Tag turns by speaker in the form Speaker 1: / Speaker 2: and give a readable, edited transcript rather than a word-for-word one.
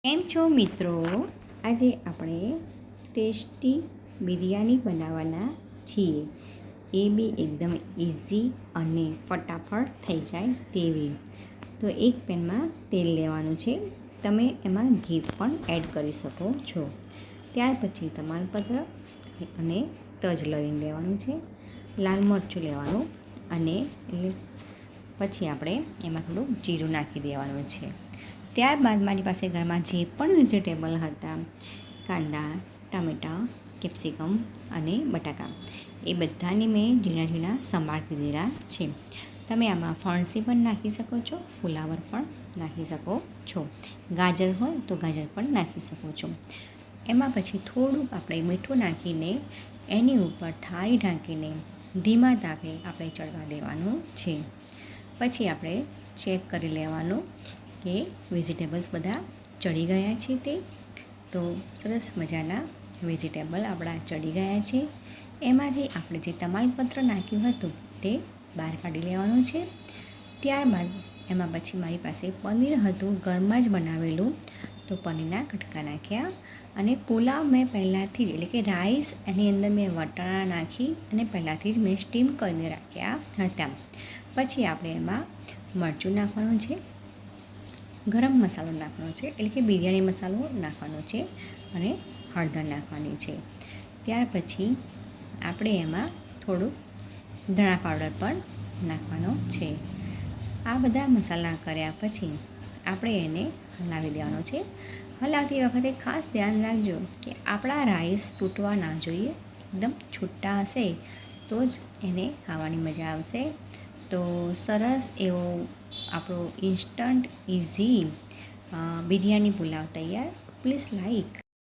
Speaker 1: કેમ છો મિત્રો? આજે આપણે ટેસ્ટી બિરયાની બનાવવાના છીએ. એ બી એકદમ ઇઝી અને ફટાફટ થઈ જાય તેવી. તો એક પેનમાં તેલ લેવાનું છે. તમે એમાં ઘી પણ એડ કરી શકો છો. ત્યાર પછી તમાલપત્ર અને તજ લવિંગ લેવાનું છે. લાલ મરચું લેવાનું અને પછી આપણે એમાં થોડું જીરું નાખી દેવાનું છે. ત્યારબાદ મારી પાસે ઘરમાં જે પણ વેજીટેબલ હતા, કાંદા, ટામેટાં, કેપ્સિકમ અને બટાકા, એ બધાને મેં ઝીણા ઝીણા સમારી દીધેલા છે. તમે આમાં ફણસી પણ નાખી શકો છો, ફુલાવર પણ નાખી શકો છો. ગાજર હોય તો ગાજર પણ નાખી શકો છો. એમાં પછી થોડુંક આપણે મીઠું નાખીને એની ઉપર થાળી ઢાંકીને ધીમા તાપે આપણે ચડવા દેવાનું છે. પછી આપણે ચેક કરી લેવાનું કે વેજીટેબલ્સ બધા ચડી ગયા છે તે. તો સરસ મજાના વેજીટેબલ આપણા ચડી ગયા છે. એમાંથી આપણે જે તમાલપત્ર નાખ્યું હતું તે બહાર કાઢી લેવાનું છે. ત્યારબાદ એમાં પછી મારી પાસે પનીર હતું, ઘરમાં જ બનાવેલું, તો પનીરના કટકા નાખ્યા. અને પુલાવ મેં પહેલાંથી જ, એટલે કે રાઈસ એની અંદર મેં વટાણા નાખી અને પહેલાંથી જ મેં સ્ટીમ કરીને રાખ્યા હતા. પછી આપણે એમાં મરચું નાખવાનું છે, ગરમ મસાલો નાખવાનો છે, એટલે કે બિરયાની મસાલો નાખવાનો છે અને હળદર નાખવાની છે. ત્યાર પછી આપણે એમાં થોડુંક ધણા પાવડર પણ નાખવાનો છે. આ બધા મસાલા કર્યા પછી આપણે એને હલાવી દેવાનો છે. હલાવતી વખતે ખાસ ધ્યાન રાખજો કે આપણા રાઈસ તૂટવા ના જોઈએ. એકદમ છૂટા હશે તો જ એને ખાવાની મજા આવશે. તો સરસ એવો આપણો ઇન્સ્ટન્ટ ઇઝી બિરયાની પુલાવ તૈયાર. Please like,